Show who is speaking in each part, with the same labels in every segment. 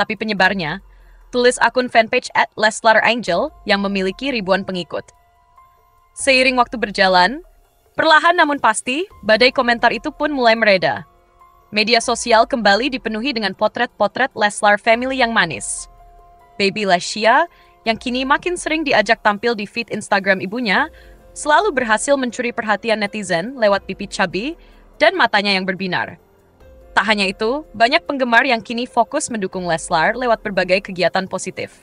Speaker 1: tapi penyebarnya, tulis akun fanpage @LeslarAngel yang memiliki ribuan pengikut. Seiring waktu berjalan, perlahan namun pasti, badai komentar itu pun mulai mereda. Media sosial kembali dipenuhi dengan potret-potret Leslar family yang manis. Baby Lescia, yang kini makin sering diajak tampil di feed Instagram ibunya, selalu berhasil mencuri perhatian netizen lewat pipi chubby dan matanya yang berbinar. Tak hanya itu, banyak penggemar yang kini fokus mendukung Leslar lewat berbagai kegiatan positif.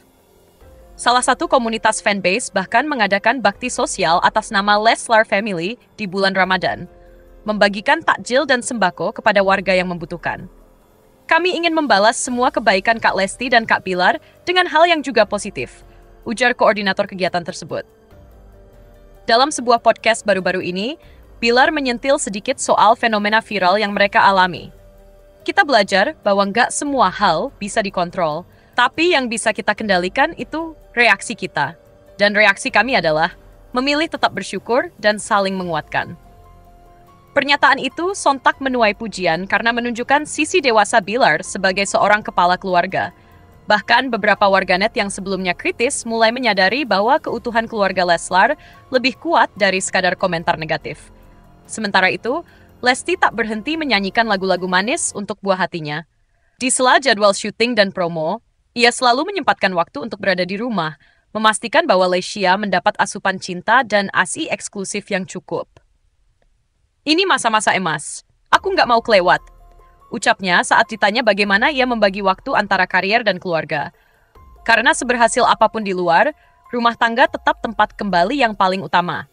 Speaker 1: Salah satu komunitas fanbase bahkan mengadakan bakti sosial atas nama Leslar Family di bulan Ramadan, membagikan takjil dan sembako kepada warga yang membutuhkan. Kami ingin membalas semua kebaikan Kak Lesti dan Kak Bilar dengan hal yang juga positif, ujar koordinator kegiatan tersebut. Dalam sebuah podcast baru-baru ini, Bilar menyentil sedikit soal fenomena viral yang mereka alami. Kita belajar bahwa nggak semua hal bisa dikontrol, tapi yang bisa kita kendalikan itu reaksi kita. Dan reaksi kami adalah memilih tetap bersyukur dan saling menguatkan. Pernyataan itu sontak menuai pujian karena menunjukkan sisi dewasa Bilar sebagai seorang kepala keluarga. Bahkan beberapa warganet yang sebelumnya kritis mulai menyadari bahwa keutuhan keluarga Leslar lebih kuat dari sekadar komentar negatif. Sementara itu, Lesti tak berhenti menyanyikan lagu-lagu manis untuk buah hatinya. Di sela jadwal syuting dan promo, ia selalu menyempatkan waktu untuk berada di rumah, memastikan bahwa Lescia mendapat asupan cinta dan ASI eksklusif yang cukup. Ini masa-masa emas. Aku nggak mau kelewat, ucapnya saat ditanya bagaimana ia membagi waktu antara karier dan keluarga. Karena seberhasil apapun di luar, rumah tangga tetap tempat kembali yang paling utama.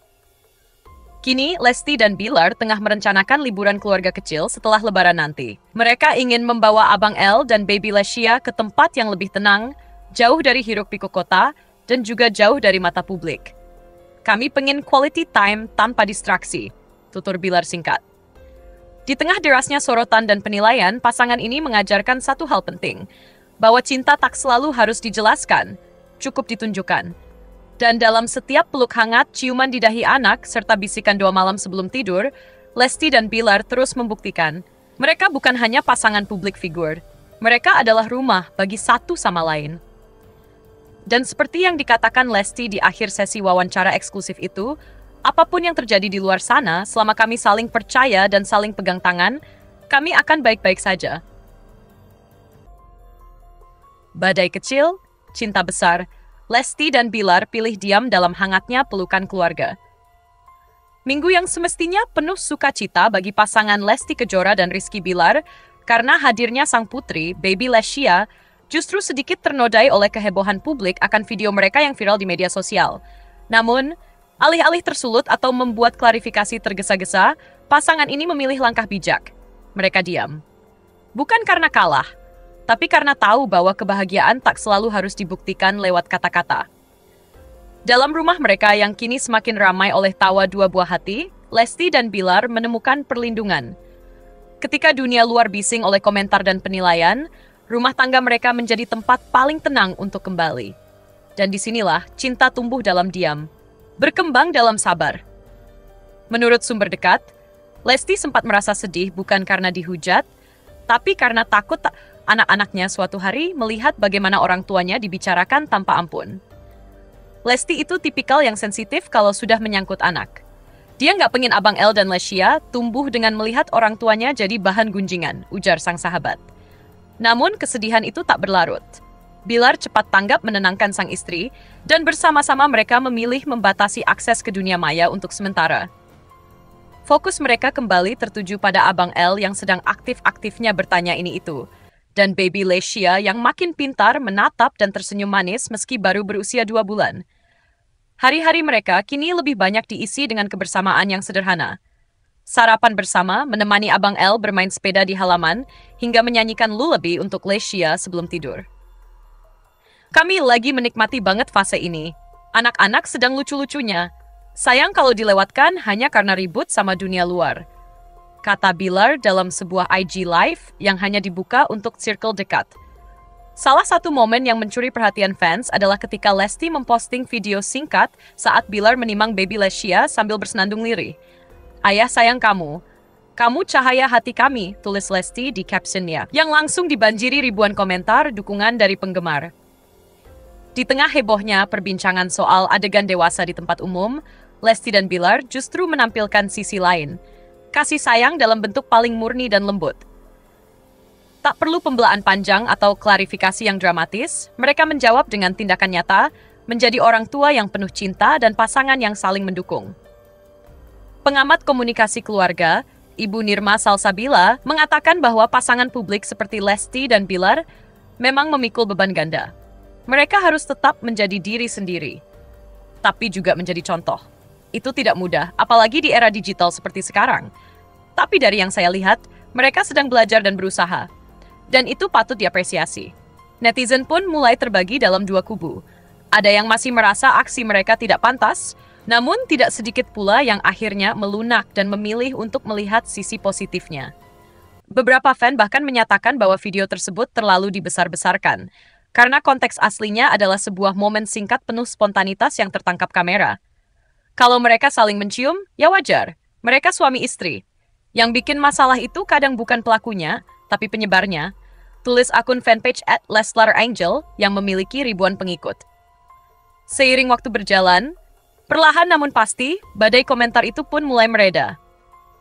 Speaker 1: Kini, Lesti dan Bilar tengah merencanakan liburan keluarga kecil setelah Lebaran nanti. Mereka ingin membawa Abang El dan Baby Lescia ke tempat yang lebih tenang, jauh dari hiruk-pikuk kota, dan juga jauh dari mata publik. Kami pengen quality time tanpa distraksi, tutur Bilar singkat. Di tengah derasnya sorotan dan penilaian, pasangan ini mengajarkan satu hal penting, bahwa cinta tak selalu harus dijelaskan, cukup ditunjukkan. Dan dalam setiap peluk hangat, ciuman di dahi anak, serta bisikan doa malam sebelum tidur, Lesti dan Bilar terus membuktikan, mereka bukan hanya pasangan publik figur, mereka adalah rumah bagi satu sama lain. Dan seperti yang dikatakan Lesti di akhir sesi wawancara eksklusif itu, apapun yang terjadi di luar sana, selama kami saling percaya dan saling pegang tangan, kami akan baik-baik saja. Badai kecil, cinta besar, Lesti dan Bilar pilih diam dalam hangatnya pelukan keluarga. Minggu yang semestinya penuh sukacita bagi pasangan Lesti Kejora dan Rizky Bilar, karena hadirnya sang putri, Baby Lescia, justru sedikit ternodai oleh kehebohan publik akan video mereka yang viral di media sosial. Namun, alih-alih tersulut atau membuat klarifikasi tergesa-gesa, pasangan ini memilih langkah bijak. Mereka diam. Bukan karena kalah, tapi karena tahu bahwa kebahagiaan tak selalu harus dibuktikan lewat kata-kata. Dalam rumah mereka yang kini semakin ramai oleh tawa dua buah hati, Lesti dan Bilar menemukan perlindungan. Ketika dunia luar bising oleh komentar dan penilaian, rumah tangga mereka menjadi tempat paling tenang untuk kembali. Dan disinilah cinta tumbuh dalam diam, berkembang dalam sabar. Menurut sumber dekat, Lesti sempat merasa sedih bukan karena dihujat, tapi karena takut anak-anaknya suatu hari melihat bagaimana orang tuanya dibicarakan tanpa ampun. Lesti itu tipikal yang sensitif kalau sudah menyangkut anak. Dia nggak pengen Abang El dan Lescia tumbuh dengan melihat orang tuanya jadi bahan gunjingan, ujar sang sahabat. Namun kesedihan itu tak berlarut. Bilar cepat tanggap menenangkan sang istri, dan bersama-sama mereka memilih membatasi akses ke dunia maya untuk sementara. Fokus mereka kembali tertuju pada Abang El yang sedang aktif-aktifnya bertanya ini itu, dan Baby Lescia yang makin pintar menatap dan tersenyum manis meski baru berusia 2 bulan. Hari-hari mereka kini lebih banyak diisi dengan kebersamaan yang sederhana. Sarapan bersama, menemani Abang El bermain sepeda di halaman, hingga menyanyikan lullaby untuk Lescia sebelum tidur. Kami lagi menikmati banget fase ini. Anak-anak sedang lucu-lucunya. Sayang kalau dilewatkan hanya karena ribut sama dunia luar, kata Bilar dalam sebuah IG Live yang hanya dibuka untuk circle dekat. Salah satu momen yang mencuri perhatian fans adalah ketika Lesti memposting video singkat saat Bilar menimang Baby Lescia sambil bersenandung lirih. Ayah sayang kamu. "Kamu cahaya hati kami," tulis Lesti di captionnya, yang langsung dibanjiri ribuan komentar dukungan dari penggemar. Di tengah hebohnya perbincangan soal adegan dewasa di tempat umum, Lesti dan Bilar justru menampilkan sisi lain, kasih sayang dalam bentuk paling murni dan lembut. Tak perlu pembelaan panjang atau klarifikasi yang dramatis, mereka menjawab dengan tindakan nyata, menjadi orang tua yang penuh cinta dan pasangan yang saling mendukung. Pengamat komunikasi keluarga, Ibu Nirma Salsabila, mengatakan bahwa pasangan publik seperti Lesti dan Bilar memang memikul beban ganda. Mereka harus tetap menjadi diri sendiri, tapi juga menjadi contoh. Itu tidak mudah, apalagi di era digital seperti sekarang. Tapi dari yang saya lihat, mereka sedang belajar dan berusaha. Dan itu patut diapresiasi. Netizen pun mulai terbagi dalam dua kubu. Ada yang masih merasa aksi mereka tidak pantas, namun tidak sedikit pula yang akhirnya melunak dan memilih untuk melihat sisi positifnya. Beberapa fan bahkan menyatakan bahwa video tersebut terlalu dibesar-besarkan, karena konteks aslinya adalah sebuah momen singkat penuh spontanitas yang tertangkap kamera. Kalau mereka saling mencium, ya wajar. Mereka suami istri. Yang bikin masalah itu kadang bukan pelakunya, tapi penyebarnya, tulis akun fanpage @LeslarAngel yang memiliki ribuan pengikut. Seiring waktu berjalan, perlahan namun pasti, badai komentar itu pun mulai mereda.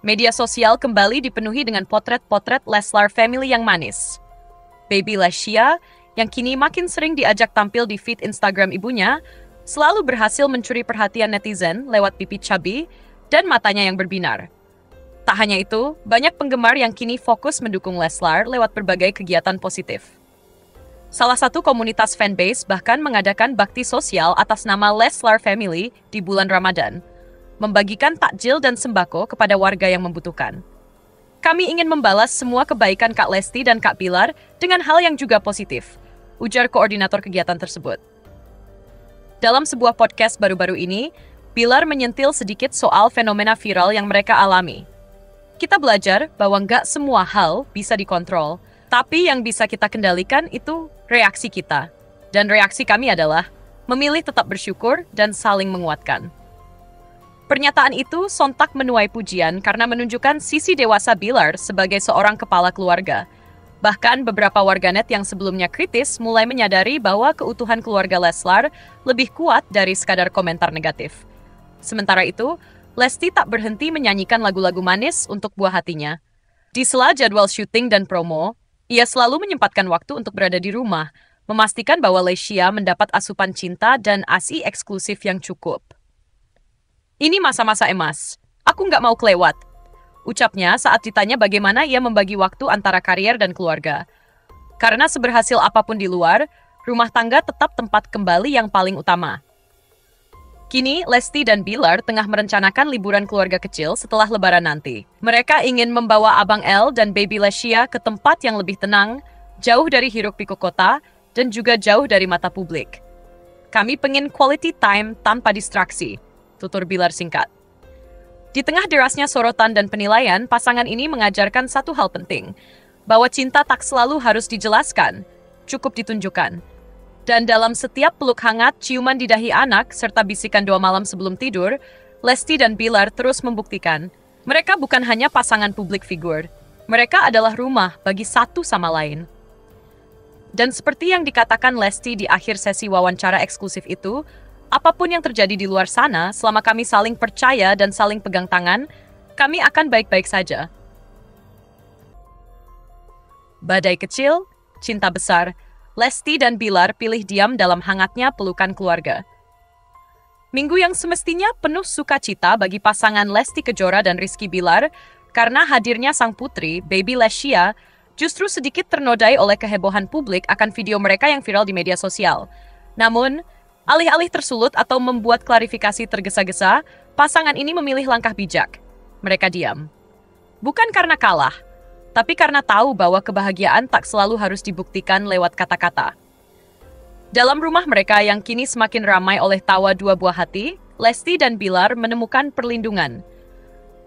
Speaker 1: Media sosial kembali dipenuhi dengan potret-potret Leslar family yang manis. Baby Lescia, yang kini makin sering diajak tampil di feed Instagram ibunya, selalu berhasil mencuri perhatian netizen lewat pipi chubby dan matanya yang berbinar. Tak hanya itu, banyak penggemar yang kini fokus mendukung Leslar lewat berbagai kegiatan positif. Salah satu komunitas fanbase bahkan mengadakan bakti sosial atas nama Leslar Family di bulan Ramadan, membagikan takjil dan sembako kepada warga yang membutuhkan. "Kami ingin membalas semua kebaikan Kak Lesti dan Kak Bilar dengan hal yang juga positif," ujar koordinator kegiatan tersebut. Dalam sebuah podcast baru-baru ini, Bilar menyentil sedikit soal fenomena viral yang mereka alami. "Kita belajar bahwa nggak semua hal bisa dikontrol, tapi yang bisa kita kendalikan itu reaksi kita. Dan reaksi kami adalah memilih tetap bersyukur dan saling menguatkan." Pernyataan itu sontak menuai pujian karena menunjukkan sisi dewasa Bilar sebagai seorang kepala keluarga. Bahkan beberapa warganet yang sebelumnya kritis mulai menyadari bahwa keutuhan keluarga Leslar lebih kuat dari sekadar komentar negatif. Sementara itu, Lesti tak berhenti menyanyikan lagu-lagu manis untuk buah hatinya. Di sela jadwal syuting dan promo, ia selalu menyempatkan waktu untuk berada di rumah, memastikan bahwa Lescia mendapat asupan cinta dan ASI eksklusif yang cukup. "Ini masa-masa emas. Aku nggak mau kelewat," ucapnya saat ditanya bagaimana ia membagi waktu antara karier dan keluarga. Karena seberhasil apapun di luar, rumah tangga tetap tempat kembali yang paling utama. Kini, Lesti dan Bilar tengah merencanakan liburan keluarga kecil setelah Lebaran nanti. Mereka ingin membawa Abang El dan Baby Lescia ke tempat yang lebih tenang, jauh dari hiruk-pikuk kota, dan juga jauh dari mata publik. "Kami pengen quality time tanpa distraksi," tutur Bilar singkat. Di tengah derasnya sorotan dan penilaian, pasangan ini mengajarkan satu hal penting, bahwa cinta tak selalu harus dijelaskan, cukup ditunjukkan. Dan dalam setiap peluk hangat, ciuman di dahi anak, serta bisikan doa malam sebelum tidur, Lesti dan Bilar terus membuktikan, mereka bukan hanya pasangan publik figur, mereka adalah rumah bagi satu sama lain. Dan seperti yang dikatakan Lesti di akhir sesi wawancara eksklusif itu, apapun yang terjadi di luar sana, selama kami saling percaya dan saling pegang tangan, kami akan baik-baik saja. Badai kecil, cinta besar. Lesti dan Bilar pilih diam dalam hangatnya pelukan keluarga. Minggu yang semestinya penuh sukacita bagi pasangan Lesti Kejora dan Rizky Bilar karena hadirnya sang putri, Baby Lescia, justru sedikit ternodai oleh kehebohan publik akan video mereka yang viral di media sosial. Namun, alih-alih tersulut atau membuat klarifikasi tergesa-gesa, pasangan ini memilih langkah bijak. Mereka diam. Bukan karena kalah, tapi karena tahu bahwa kebahagiaan tak selalu harus dibuktikan lewat kata-kata. Dalam rumah mereka yang kini semakin ramai oleh tawa dua buah hati, Lesti dan Bilar menemukan perlindungan.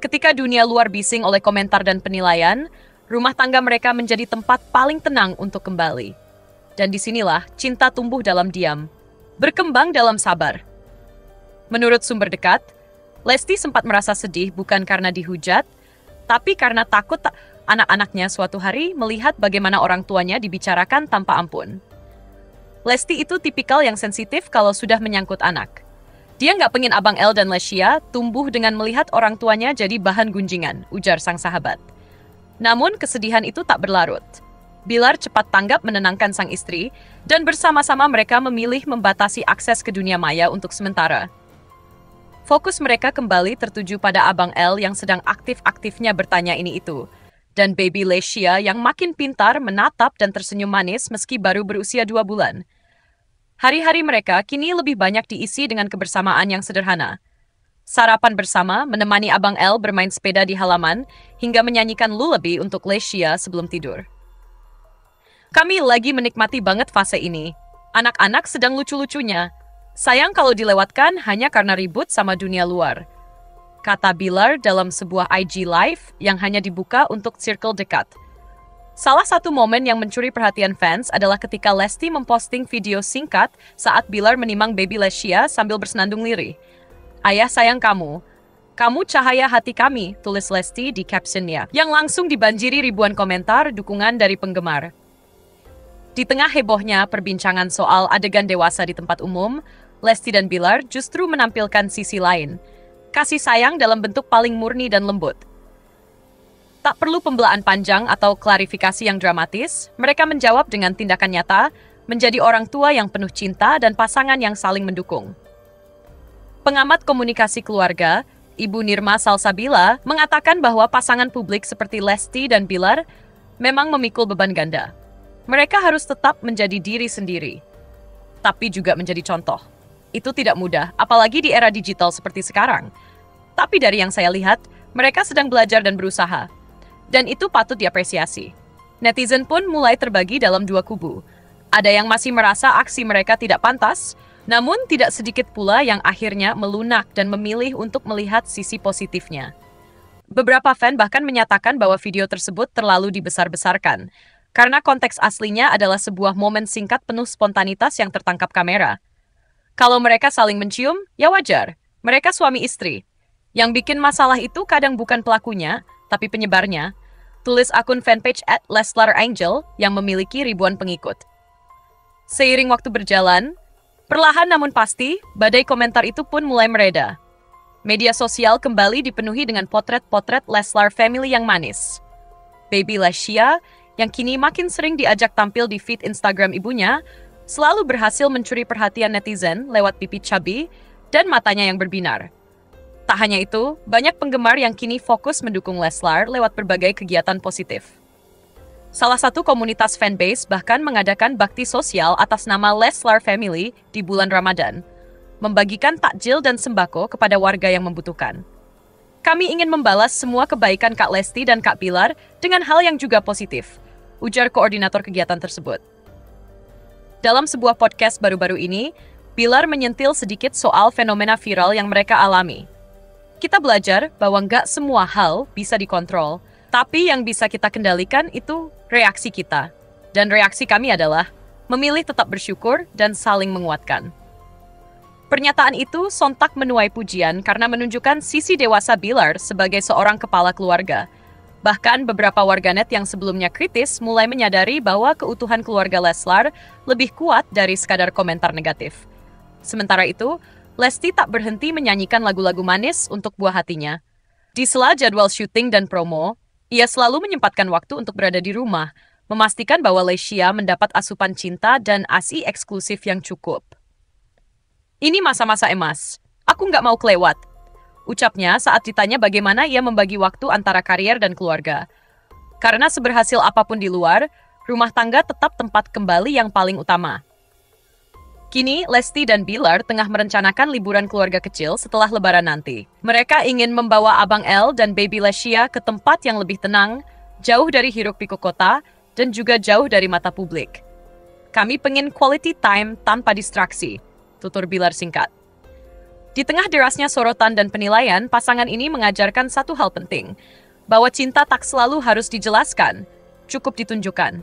Speaker 1: Ketika dunia luar bising oleh komentar dan penilaian, rumah tangga mereka menjadi tempat paling tenang untuk kembali. Dan disinilah cinta tumbuh dalam diam, berkembang dalam sabar. Menurut sumber dekat, Lesti sempat merasa sedih bukan karena dihujat, tapi karena takut anak-anaknya suatu hari melihat bagaimana orang tuanya dibicarakan tanpa ampun. Lesti itu tipikal yang sensitif kalau sudah menyangkut anak. Dia nggak pengen Abang El dan Lesya tumbuh dengan melihat orang tuanya jadi bahan gunjingan, ujar sang sahabat. Namun kesedihan itu tak berlarut. Bilar cepat tanggap menenangkan sang istri, dan bersama-sama mereka memilih membatasi akses ke dunia maya untuk sementara. Fokus mereka kembali tertuju pada Abang El yang sedang aktif-aktifnya bertanya ini itu, dan baby Lesya yang makin pintar menatap dan tersenyum manis meski baru berusia 2 bulan. Hari-hari mereka kini lebih banyak diisi dengan kebersamaan yang sederhana. Sarapan bersama, menemani Abang El bermain sepeda di halaman, hingga menyanyikan lullaby untuk Lesya sebelum tidur. Kami lagi menikmati banget fase ini. Anak-anak sedang lucu-lucunya. Sayang kalau dilewatkan hanya karena ribut sama dunia luar, kata Bilar dalam sebuah IG Live yang hanya dibuka untuk circle dekat. Salah satu momen yang mencuri perhatian fans adalah ketika Lesti memposting video singkat saat Bilar menimang baby Lesya sambil bersenandung lirih. Ayah sayang kamu cahaya hati kami, tulis Lesti di captionnya, yang langsung dibanjiri ribuan komentar dukungan dari penggemar. Di tengah hebohnya perbincangan soal adegan dewasa di tempat umum, Lesti dan Bilar justru menampilkan sisi lain, kasih sayang dalam bentuk paling murni dan lembut. Tak perlu pembelaan panjang atau klarifikasi yang dramatis, mereka menjawab dengan tindakan nyata, menjadi orang tua yang penuh cinta dan pasangan yang saling mendukung. Pengamat komunikasi keluarga, Ibu Nirma Salsabila, mengatakan bahwa pasangan publik seperti Lesti dan Bilar memang memikul beban ganda. Mereka harus tetap menjadi diri sendiri, tapi juga menjadi contoh. Itu tidak mudah, apalagi di era digital seperti sekarang. Tapi dari yang saya lihat, mereka sedang belajar dan berusaha. Dan itu patut diapresiasi. Netizen pun mulai terbagi dalam dua kubu. Ada yang masih merasa aksi mereka tidak pantas, namun tidak sedikit pula yang akhirnya melunak dan memilih untuk melihat sisi positifnya. Beberapa fan bahkan menyatakan bahwa video tersebut terlalu dibesar-besarkan, karena konteks aslinya adalah sebuah momen singkat penuh spontanitas yang tertangkap kamera. Kalau mereka saling mencium, ya wajar. Mereka suami istri. Yang bikin masalah itu kadang bukan pelakunya, tapi penyebarnya, tulis akun fanpage @LesLarAngel yang memiliki ribuan pengikut. Seiring waktu berjalan, perlahan namun pasti, badai komentar itu pun mulai mereda. Media sosial kembali dipenuhi dengan potret-potret Leslar family yang manis. Baby Lesya, yang kini makin sering diajak tampil di feed Instagram ibunya, selalu berhasil mencuri perhatian netizen lewat pipi cabi dan matanya yang berbinar. Tak hanya itu, banyak penggemar yang kini fokus mendukung Leslar lewat berbagai kegiatan positif. Salah satu komunitas fanbase bahkan mengadakan bakti sosial atas nama Leslar Family di bulan Ramadan, membagikan takjil dan sembako kepada warga yang membutuhkan. Kami ingin membalas semua kebaikan Kak Lesti dan Kak Bilar dengan hal yang juga positif, ujar koordinator kegiatan tersebut. Dalam sebuah podcast baru-baru ini, Bilar menyentil sedikit soal fenomena viral yang mereka alami. Kita belajar bahwa nggak semua hal bisa dikontrol, tapi yang bisa kita kendalikan itu reaksi kita. Dan reaksi kami adalah memilih tetap bersyukur dan saling menguatkan. Pernyataan itu sontak menuai pujian karena menunjukkan sisi dewasa Bilar sebagai seorang kepala keluarga. Bahkan beberapa warganet yang sebelumnya kritis mulai menyadari bahwa keutuhan keluarga Leslar lebih kuat dari sekadar komentar negatif. Sementara itu, Lesti tak berhenti menyanyikan lagu-lagu manis untuk buah hatinya. Di sela jadwal syuting dan promo, ia selalu menyempatkan waktu untuk berada di rumah, memastikan bahwa Lesya mendapat asupan cinta dan ASI eksklusif yang cukup. Ini masa-masa emas. Aku nggak mau kelewat, ucapnya saat ditanya bagaimana ia membagi waktu antara karier dan keluarga. Karena seberhasil apapun di luar, rumah tangga tetap tempat kembali yang paling utama. Kini, Lesti dan Bilar tengah merencanakan liburan keluarga kecil setelah Lebaran nanti. Mereka ingin membawa Abang El dan baby Lesya ke tempat yang lebih tenang, jauh dari hiruk-pikuk kota, dan juga jauh dari mata publik. Kami pengen quality time tanpa distraksi, tutur Bilar singkat. Di tengah derasnya sorotan dan penilaian, pasangan ini mengajarkan satu hal penting, bahwa cinta tak selalu harus dijelaskan, cukup ditunjukkan.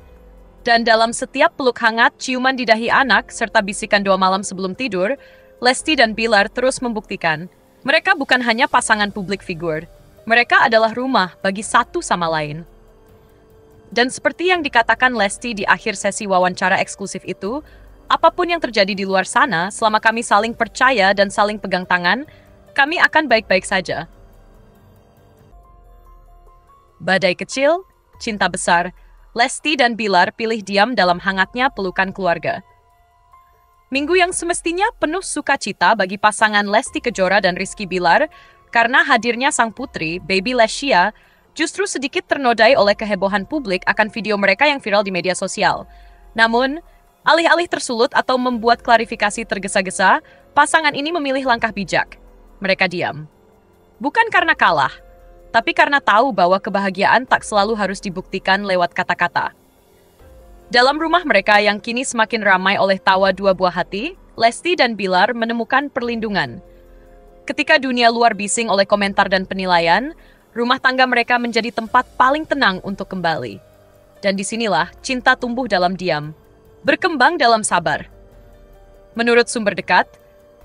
Speaker 1: Dan dalam setiap peluk hangat, ciuman di dahi anak, serta bisikan doa malam sebelum tidur, Lesti dan Bilar terus membuktikan, mereka bukan hanya pasangan publik figur, Mereka adalah rumah bagi satu sama lain. Dan seperti yang dikatakan Lesti di akhir sesi wawancara eksklusif itu, apapun yang terjadi di luar sana, selama kami saling percaya dan saling pegang tangan, kami akan baik-baik saja. Badai kecil, cinta besar, Lesti dan Bilar pilih diam dalam hangatnya pelukan keluarga. Minggu yang semestinya penuh sukacita bagi pasangan Lesti Kejora dan Rizky Bilar, karena hadirnya sang putri, Baby Lesya, justru sedikit ternodai oleh kehebohan publik akan video mereka yang viral di media sosial. Namun, alih-alih tersulut atau membuat klarifikasi tergesa-gesa, pasangan ini memilih langkah bijak. Mereka diam. Bukan karena kalah, tapi karena tahu bahwa kebahagiaan tak selalu harus dibuktikan lewat kata-kata. Dalam rumah mereka yang kini semakin ramai oleh tawa dua buah hati, Lesti dan Bilar menemukan perlindungan. Ketika dunia luar bising oleh komentar dan penilaian, rumah tangga mereka menjadi tempat paling tenang untuk kembali. Dan disinilah cinta tumbuh dalam diam, berkembang dalam sabar. Menurut sumber dekat,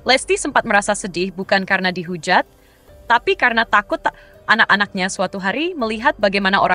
Speaker 1: Lesti sempat merasa sedih bukan karena dihujat, tapi karena takut anak-anaknya suatu hari melihat bagaimana orang